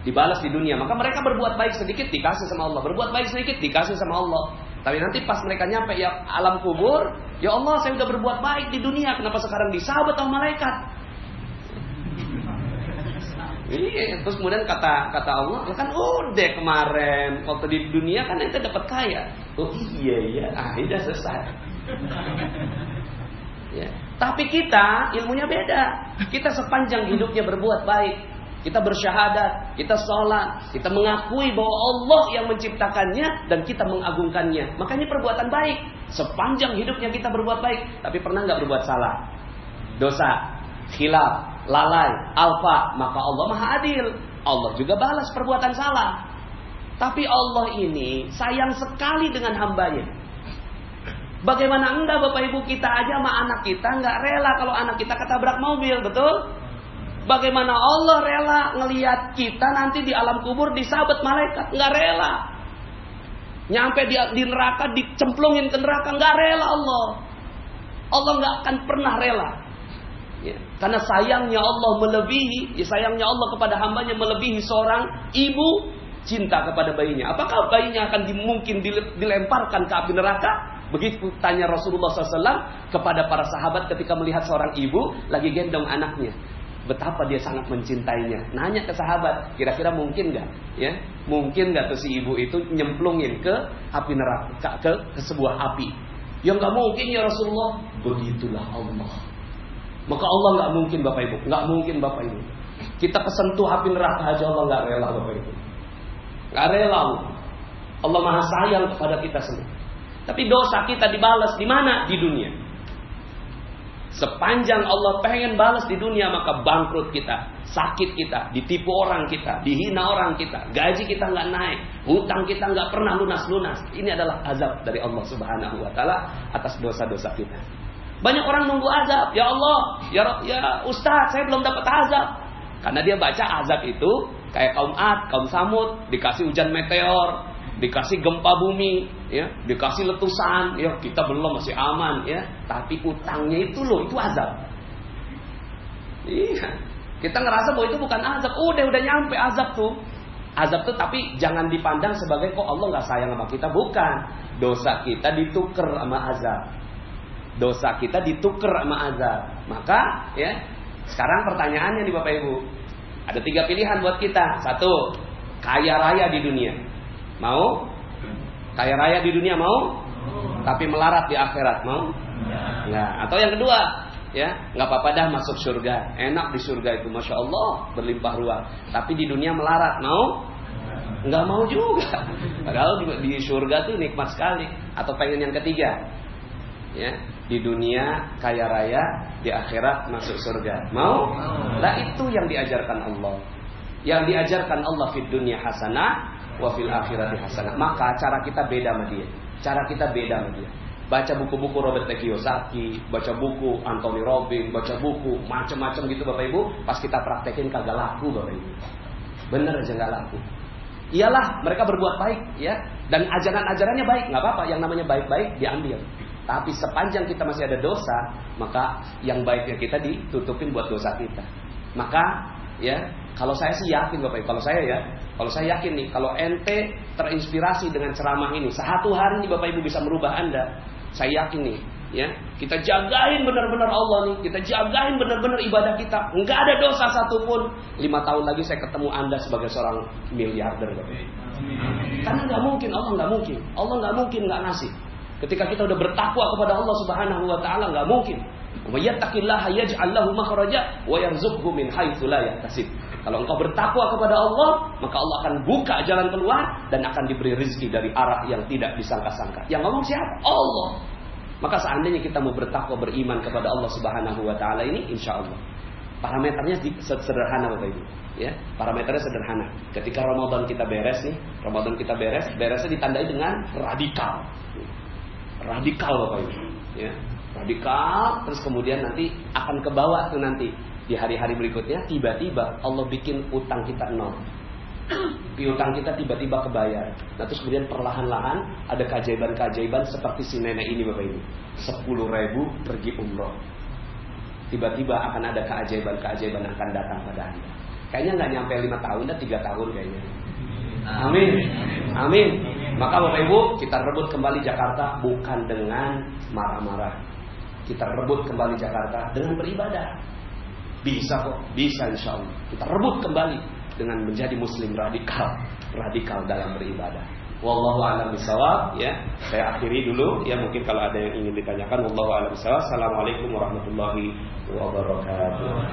Dibalas di dunia. Maka mereka berbuat baik sedikit dikasih sama Allah, berbuat baik sedikit dikasih sama Allah. Tapi nanti pas mereka nyampe ya alam kubur, ya Allah saya udah berbuat baik di dunia, kenapa sekarang disahabat sama malaikat? Iya, terus kemudian kata Allah, kan udah kemarin waktu di dunia kan ente dapat kaya. Oh iya, udah selesai. Ya. Tapi kita ilmunya beda. Kita sepanjang hidupnya berbuat baik, kita bersyahadat, kita sholat, kita mengakui bahwa Allah yang menciptakannya dan kita mengagungkannya. Makanya perbuatan baik. Sepanjang hidupnya kita berbuat baik. Tapi pernah nggak berbuat salah? Dosa, khilaf, lalai, alfa. Maka Allah Maha Adil. Allah juga balas perbuatan salah. Tapi Allah ini sayang sekali dengan hambanya. Bagaimana enggak Bapak Ibu, kita aja sama anak kita nggak rela kalau anak kita ketabrak mobil, betul? Bagaimana Allah rela ngelihat kita nanti di alam kubur disabet malaikat? Nggak rela. Nyampe di neraka dicemplungin ke neraka, nggak rela Allah. Allah nggak akan pernah rela. Ya, karena sayangnya Allah melebihi, sayangnya Allah kepada hambanya melebihi seorang ibu cinta kepada bayinya. Apakah bayinya akan mungkin dilemparkan ke api neraka? Begitu tanya Rasulullah SAW kepada para sahabat ketika melihat seorang ibu lagi gendong anaknya. Betapa dia sangat mencintainya. Nanya ke sahabat, kira-kira mungkin nggak? Ya, mungkin nggak tuh si ibu itu nyemplungin ke api neraka, ke sebuah api? Ya nggak mungkin ya Rasulullah. Begitulah Allah. Maka Allah nggak mungkin Bapak Ibu, nggak mungkin Bapak Ibu. Kita kesentuh api neraka aja Allah nggak rela Bapak Ibu. Nggak rela Allah. Allah Maha sayang kepada kita semua. Tapi dosa kita dibalas di mana? Di dunia. Sepanjang Allah pengen balas di dunia, maka bangkrut kita, sakit kita, ditipu orang kita, dihina orang kita, gaji kita nggak naik, hutang kita nggak pernah lunas-lunas. Ini adalah azab dari Allah Subhanahu Wa Taala atas dosa-dosa kita. Banyak orang nunggu azab. Ya Allah, ya Ustaz, saya belum dapat azab. Karena dia baca azab itu kayak kaum Ad, kaum Samud, dikasih hujan meteor, dikasih gempa bumi, ya, dikasih letusan, ya kita belum, masih aman, ya. Tapi utangnya itu loh, itu azab. Iya, kita ngerasa bahwa itu bukan azab. Udah nyampe azab tuh. Azab tuh tapi jangan dipandang sebagai kok Allah nggak sayang sama kita, bukan. Dosa kita dituker sama azab. Dosa kita dituker sama azab. Maka, ya, sekarang pertanyaannya nih Bapak Ibu, ada 3 pilihan buat kita. 1, kaya raya di dunia. Mau? Kaya raya di dunia mau? Tapi melarat di akhirat mau? Ya. Atau yang kedua, ya, nggak apa-apa dah masuk surga, enak di surga itu, masya Allah berlimpah ruah. Tapi di dunia melarat mau? Nggak mau juga. Padahal di surga tuh nikmat sekali. Atau pengen yang ketiga, ya, di dunia kaya raya, di akhirat masuk surga. Mau? Lah itu yang diajarkan Allah. Yang diajarkan Allah fid dunya hasanah wa fil akhirati hasanah. Maka cara kita beda sama dia. Cara kita beda sama dia. Baca buku-buku Robert T. Kiyosaki, baca buku Anthony Robbins, baca buku macam-macam gitu Bapak Ibu, pas kita praktekin kagak laku Bapak Ibu. Bener aja nggak laku. Iyalah mereka berbuat baik, ya, dan ajaran-ajarannya baik, nggak apa-apa. Yang namanya baik-baik diambil. Tapi sepanjang kita masih ada dosa, maka yang baiknya kita ditutupin buat dosa kita. Maka, ya, kalau saya sih yakin Bapak Ibu, kalau saya yakin nih, kalau ente terinspirasi dengan ceramah ini, satu hari nih Bapak Ibu bisa merubah Anda. Saya yakin nih, ya. Kita jagain benar-benar Allah nih. Kita jagain benar-benar ibadah kita. Enggak ada dosa satupun. 5 tahun lagi saya ketemu Anda sebagai seorang miliarder. Karena nggak mungkin, Allah nggak mungkin. Allah nggak mungkin nggak ngasih. Ketika kita udah bertakwa kepada Allah Subhanahu wa taala, nggak mungkin. Wa yattaqillaha yaj'al lahu makhraja wa yarzuqhu min haitsu la yahtasib. Kalau engkau bertakwa kepada Allah, maka Allah akan buka jalan keluar dan akan diberi rezeki dari arah yang tidak disangka-sangka. Yang ngomong siapa? Allah. Maka seandainya kita mau bertakwa, beriman kepada Allah Subhanahu wa taala ini, insya Allah parameternya sederhana Bapak Ibu, ya. Parameternya sederhana. Ketika Ramadan kita beres nih, beresnya ditandai dengan radikal. Radikal Bapak Ibu, ya. Radikal, terus kemudian nanti akan kebawa tuh nanti di hari-hari berikutnya tiba-tiba Allah bikin utang kita 0. Piutang kita tiba-tiba kebayar. Nah terus kemudian perlahan-lahan ada keajaiban-keajaiban seperti si nenek ini Bapak Ibu. 10.000 pergi umroh. Tiba-tiba akan ada keajaiban-keajaiban akan datang pada Anda. Kayaknya nggak nyampe 5 tahun, dah 3 tahun kayaknya. Amin. Amin. Maka Bapak Ibu, kita rebut kembali Jakarta bukan dengan marah-marah. Kita rebut kembali Jakarta dengan beribadah. Bisa kok, bisa insya Allah. Kita rebut kembali dengan menjadi muslim radikal dalam beribadah. Wallahu a'lam bishawab, ya. Saya akhiri dulu, ya, mungkin kalau ada yang ingin ditanyakan. Wallahu a'lam bishawab. Assalamualaikum warahmatullahi wabarakatuh.